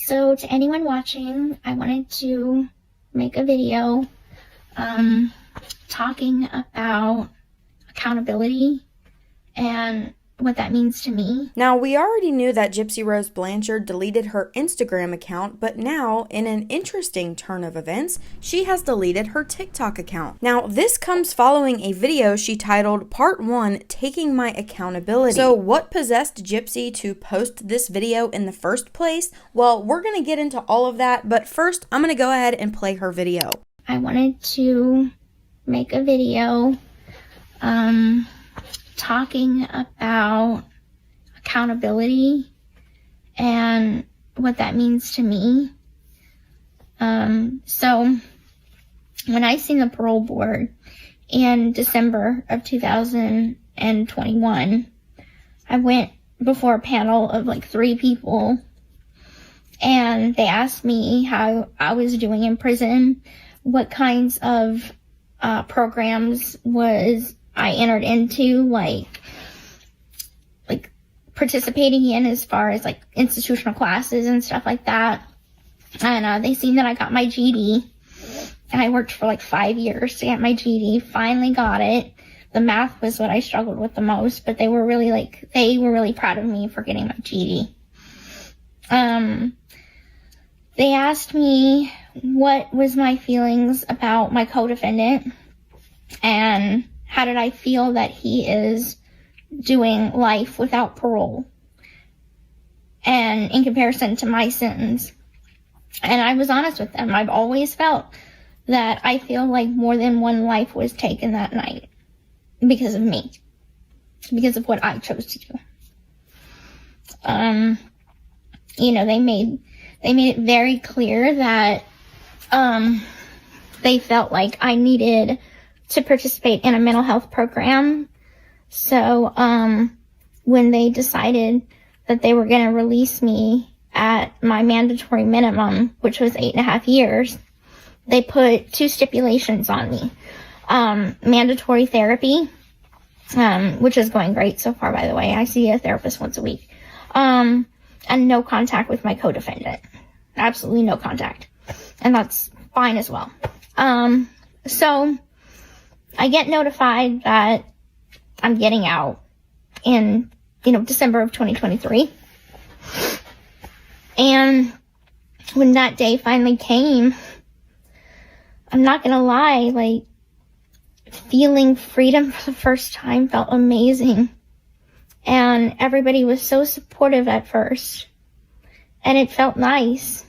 So to anyone watching, I wanted to make a video talking about accountability and what that means to me. Now, we already knew that Gypsy Rose Blanchard deleted her Instagram account, but now, in an interesting turn of events, she has deleted her TikTok account. Now, this comes following a video she titled Part 1, Taking My Accountability. So, what possessed Gypsy to post this video in the first place? Well, we're going to get into all of that, but first, I'm going to go ahead and play her video. I wanted to make a video talking about accountability and what that means to me. So when I seen the parole board in December of 2021, I went before a panel of like 3 people, and they asked me how I was doing in prison, what kinds of programs was I entered into, like participating in as far as like institutional classes and stuff like that. And they seen that I got my GED, and I worked for like 5 years to get my GED. Finally got it. The math was what I struggled with the most, but they were really proud of me for getting my GED. They asked me what was my feelings about my co-defendant, and how did I feel that he is doing life without parole, and in comparison to my sentence. And I was honest with them. I've always felt that I feel like more than one life was taken that night because of me, because of what I chose to do. They made it very clear that they felt like I needed to participate in a mental health program. So when they decided that they were going to release me at my mandatory minimum, which was 8.5 years, they put 2 stipulations on me. Mandatory therapy, which is going great so far, by the way. I see a therapist once a week. And no contact with my co-defendant. Absolutely no contact. And that's fine as well. So I get notified that I'm getting out in, December of 2023. And when that day finally came, I'm not gonna lie, feeling freedom for the first time felt amazing. And everybody was so supportive at first. And it felt nice.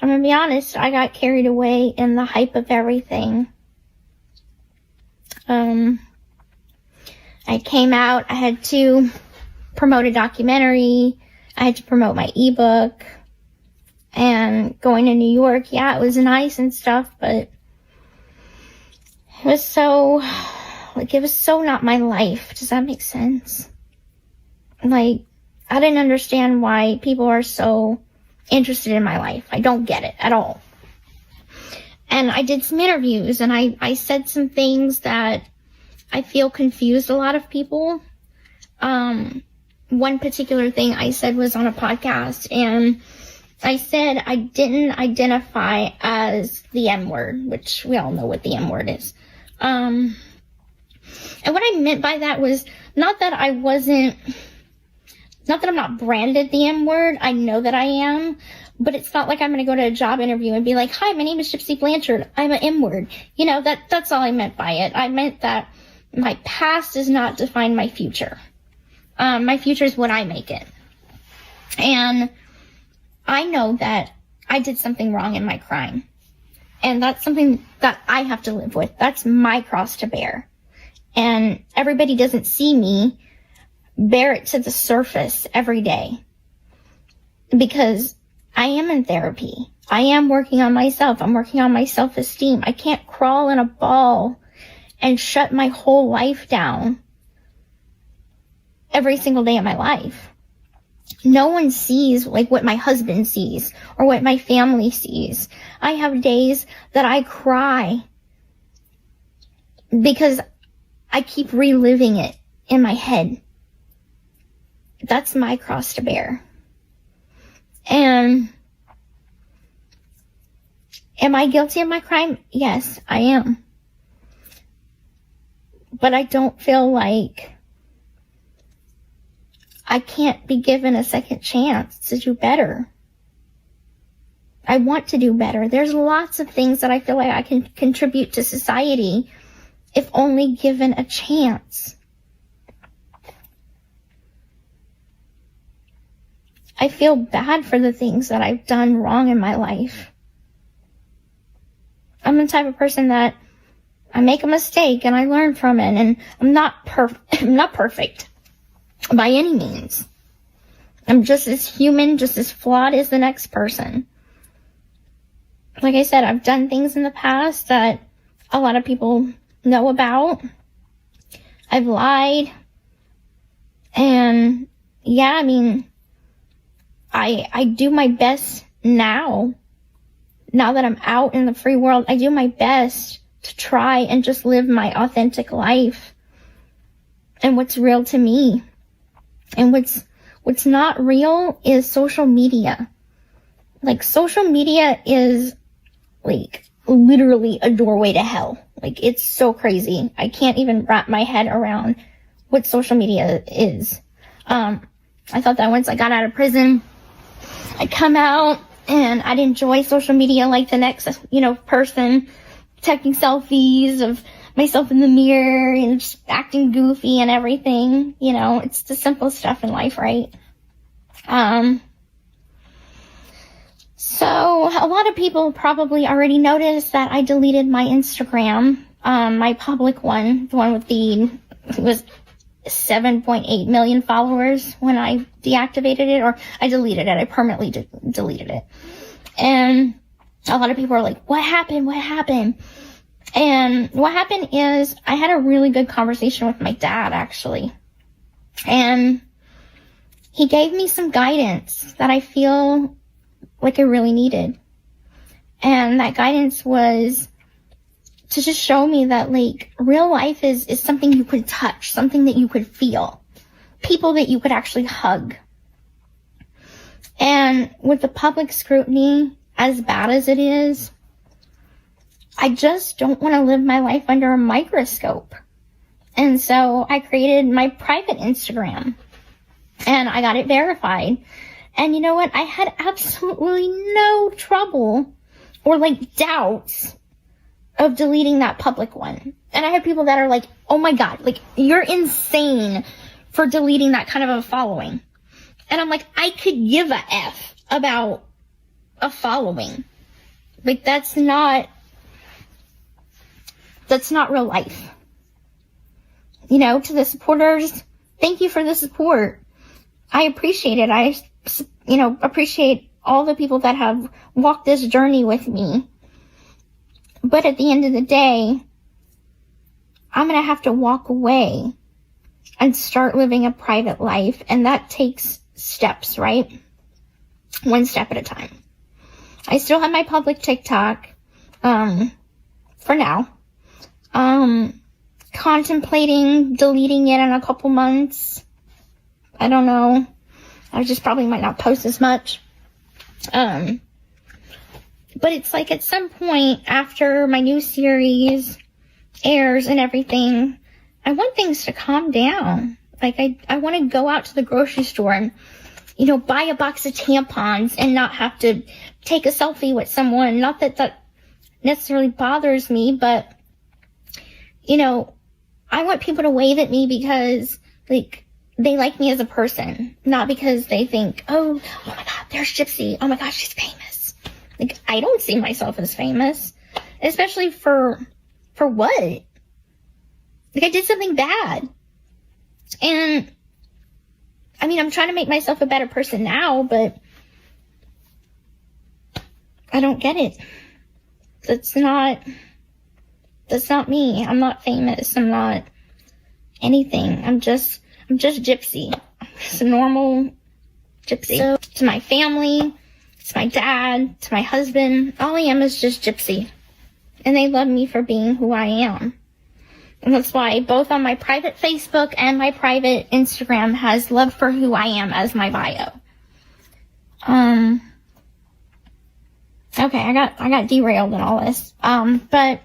I'm gonna be honest, I got carried away in the hype of everything. I came out, I had to promote a documentary, I had to promote my ebook, and going to New York, yeah, it was nice and stuff, but it was so not my life. Does that make sense? I didn't understand why people are so interested in my life. I don't get it at all. And I did some interviews, and I said some things that I feel confused a lot of people. One particular thing I said was on a podcast, and I said I didn't identify as the M-word, which we all know what the M-word is. And what I meant by that was not that I'm not branded the M-word. I know that I am, but it's not like I'm going to go to a job interview and be like, "Hi, my name is Gypsy Blanchard. I'm an M-word." That's all I meant by it. I meant that my past does not define my future. My future is what I make it. And I know that I did something wrong in my crime. And that's something that I have to live with. That's my cross to bear. And everybody doesn't see me bear it to the surface every day. Because I am in therapy. I am working on myself. I'm working on my self-esteem. I can't crawl in a ball and shut my whole life down every single day of my life. No one sees what my husband sees or what my family sees. I have days that I cry because I keep reliving it in my head. That's my cross to bear. And Am I guilty of my crime? Yes, I am. But I don't feel like I can't be given a second chance to do better. I want to do better. There's lots of things that I feel like I can contribute to society if only given a chance. I feel bad for the things that I've done wrong in my life. I'm the type of person that I make a mistake and I learn from it, and I'm not perfect by any means. I'm just as human, just as flawed as the next person. Like I said, I've done things in the past that a lot of people know about. I've lied. And yeah, I mean, I do my best now that I'm out in the free world. I do my best to try and just live my authentic life and what's real to me. And what's not real is social media. Like, social media is like literally a doorway to hell. Like, it's so crazy. I can't even wrap my head around what social media is. I thought that once I got out of prison, I'd come out and I'd enjoy social media like the next, person, taking selfies of myself in the mirror and just acting goofy and everything. It's the simple stuff in life, right? So a lot of people probably already noticed that I deleted my Instagram, my public one, the one with it was 7.8 million followers when I deactivated it, or I deleted it. I permanently deleted it. And a lot of people are like, what happened? What happened? And what happened is I had a really good conversation with my dad, actually. And he gave me some guidance that I feel like I really needed. And that guidance was to just show me that, like, real life is something you could touch, something that you could feel, people that you could actually hug. And with the public scrutiny, as bad as it is, I just don't want to live my life under a microscope. And so I created my private Instagram and I got it verified. And you know what? I had absolutely no trouble or doubts of deleting that public one. And I have people that are like, oh my God, you're insane for deleting that kind of a following. And I'm like, I could give a F about a following. That's not real life. To the supporters, thank you for the support. I appreciate it. I appreciate all the people that have walked this journey with me. But at the end of the day, I'm going to have to walk away and start living a private life. And that takes steps, right? One step at a time. I still have my public TikTok, for now. Contemplating deleting it in a couple months. I don't know. I just probably might not post as much. But it's like at some point after my new series airs and everything, I want things to calm down. I want to go out to the grocery store and, buy a box of tampons and not have to take a selfie with someone. Not that that necessarily bothers me, but, I want people to wave at me because, they like me as a person, not because they think, oh my God, there's Gypsy. Oh my gosh, she's famous. I don't see myself as famous, especially for what? I did something bad. And I'm trying to make myself a better person now, but I don't get it. That's not me. I'm not famous. I'm not anything. I'm just Gypsy. I'm just a normal Gypsy. So, to my family, to my dad, to my husband, all I am is just Gypsy. And they love me for being who I am. And that's why both on my private Facebook and my private Instagram has love for who I am as my bio. Okay, I got derailed in all this. But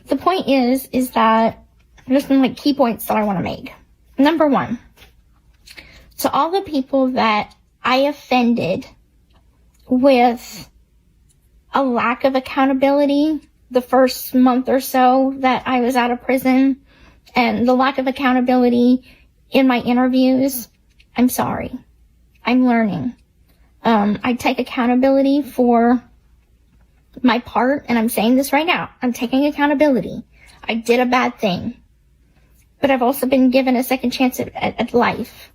the point is that there's some like key points that I want to make. Number one, to all the people that I offended with a lack of accountability the first month or so that I was out of prison, and the lack of accountability in my interviews, I'm sorry. I'm learning. I take accountability for my part, and I'm saying this right now. I'm taking accountability. I did a bad thing, but I've also been given a second chance at life.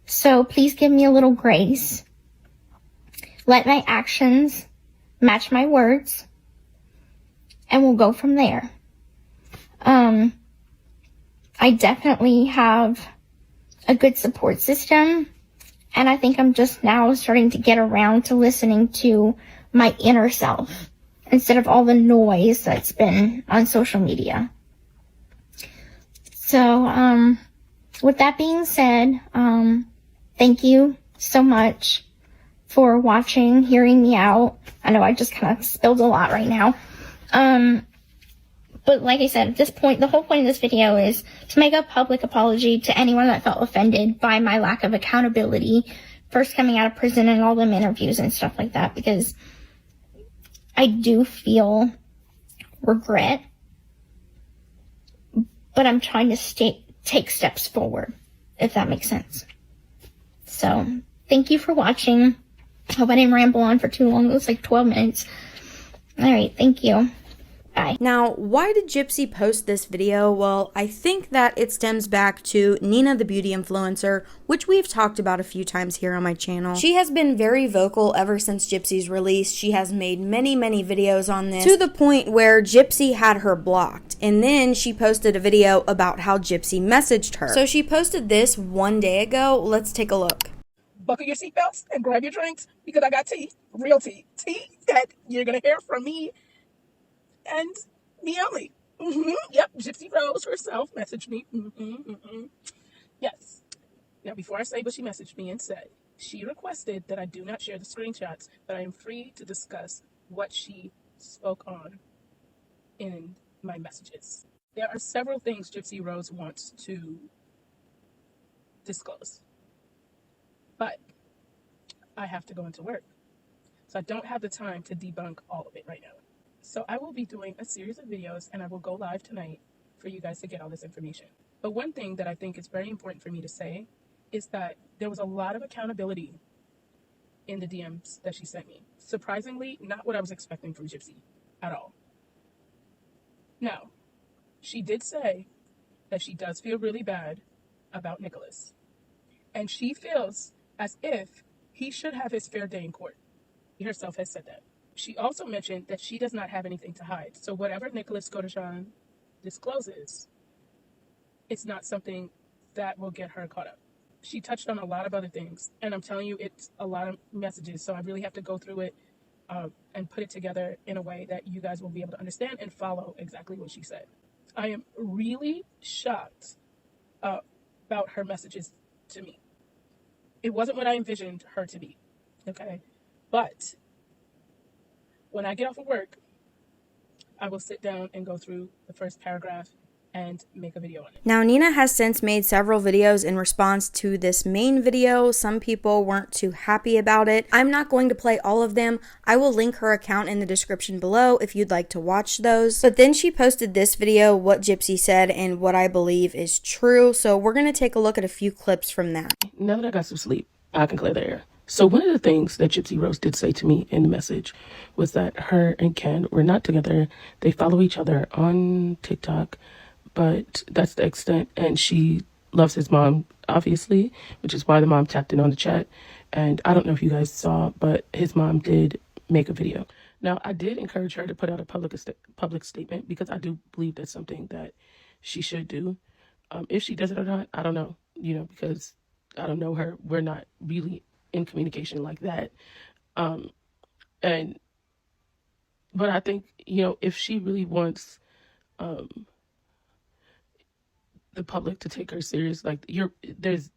So please give me a little grace. Let my actions match my words, and we'll go from there. I definitely have a good support system, and I think I'm just now starting to get around to listening to my inner self instead of all the noise that's been on social media. So, with that being said, thank you so much for watching, hearing me out. I know I just kind of spilled a lot right now. But like I said, at this point, the whole point of this video is to make a public apology to anyone that felt offended by my lack of accountability first coming out of prison and all them interviews and stuff like that, because I do feel regret, but I'm trying to take steps forward, if that makes sense. So, thank you for watching. Hope I didn't ramble on for too long. It was like 12 minutes. Alright, thank you. Bye. Now, why did Gypsy post this video? Well, I think that it stems back to Nina the beauty influencer, which we've talked about a few times here on my channel. She has been very vocal ever since Gypsy's release. She has made many videos on this, to the point where Gypsy had her blocked. And then she posted a video about how Gypsy messaged her. So she posted this one day ago. Let's take a look. Buckle your seatbelts and grab your drinks, because I got tea, real tea that you're going to hear from me and me only. Yep, Gypsy Rose herself messaged me. Yes. Now, before I say what she messaged me and said, she requested that I do not share the screenshots, but I am free to discuss what she spoke on in my messages. There are several things Gypsy Rose wants to disclose, but I have to go into work, so I don't have the time to debunk all of it right now. So I will be doing a series of videos, and I will go live tonight for you guys to get all this information. But one thing that I think is very important for me to say is that there was a lot of accountability in the DMs that she sent me. Surprisingly, not what I was expecting from Gypsy at all. Now, she did say that she does feel really bad about Nicholas, and she feels as if he should have his fair day in court. She herself has said that. She also mentioned that she does not have anything to hide. So whatever Nicholas Godejohn discloses, it's not something that will get her caught up. She touched on a lot of other things, and I'm telling you, it's a lot of messages, so I really have to go through it and put it together in a way that you guys will be able to understand and follow exactly what she said. I am really shocked about her messages to me. It wasn't what I envisioned her to be, okay? But when I get off of work, I will sit down and go through the first paragraph and make a video on it. Now, Nina has since made several videos in response to this main video. Some people weren't too happy about it. I'm not going to play all of them. I will link her account in the description below if you'd like to watch those. But then she posted this video, what Gypsy said and what I believe is true. So we're going to take a look at a few clips from that. Now that I got some sleep, I can clear the air. So one of the things that Gypsy Rose did say to me in the message was that her and Ken were not together. They follow each other on TikTok, but that's the extent. And she loves his mom, obviously, which is why the mom tapped in on the chat. And I don't know if you guys saw, but his mom did make a video. Now, I did encourage her to put out a public statement, because I do believe that's something that she should do. If she does it or not, I don't know, because I don't know her. We're not really in communication like that. But I think, if she really wants the public to take her serious, like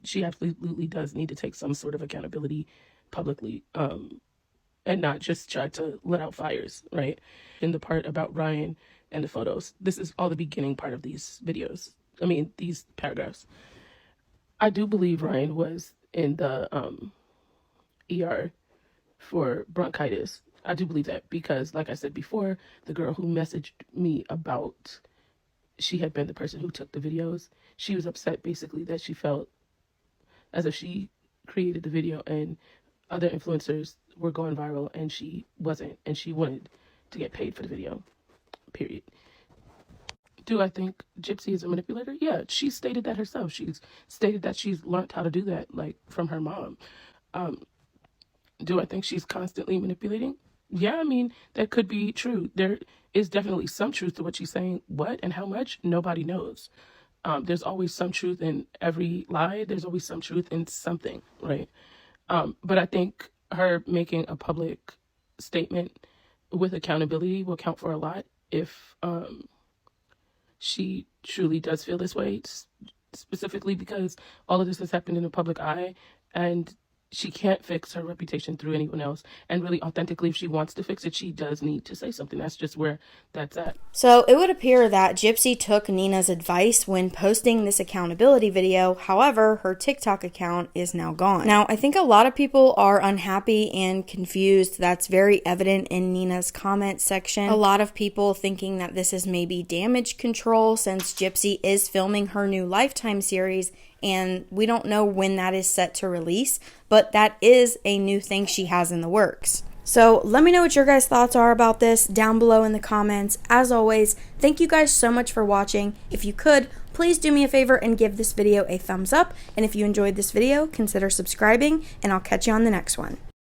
she absolutely does need to take some sort of accountability publicly. and not just try to let out fires, right? In the part about Ryan and the photos, this is all the beginning part of these videos. I mean, these paragraphs. I do believe Ryan was in the ER for bronchitis. I do believe that because, like I said before, the girl who messaged me about she had been the person who took the videos, she was upset basically that she felt as if she created the video and other influencers were going viral and she wasn't, and she wanted to get paid for the video, period. Do I think Gypsy is a manipulator? Yeah, she stated that herself. She's stated that she's learned how to do that, like, from her mom. Do I think she's constantly manipulating? Yeah, I mean, that could be true. There is definitely some truth to what she's saying. What and how much? Nobody knows. There's always some truth in every lie. There's always some truth in something, right? But I think her making a public statement with accountability will count for a lot if she truly does feel this way, specifically because all of this has happened in the public eye, and she can't fix her reputation through anyone else. And really, authentically, if she wants to fix it, she does need to say something. That's just where that's at. So it would appear that Gypsy took Nina's advice when posting this accountability video. However, her TikTok account is now gone. Now, I think a lot of people are unhappy and confused. That's very evident in Nina's comment section. A lot of people thinking that this is maybe damage control since Gypsy is filming her new Lifetime series, and we don't know when that is set to release, but that is a new thing she has in the works. So let me know what your guys' thoughts are about this down below in the comments. As always, thank you guys so much for watching. If you could, please do me a favor and give this video a thumbs up. And if you enjoyed this video, consider subscribing, and I'll catch you on the next one.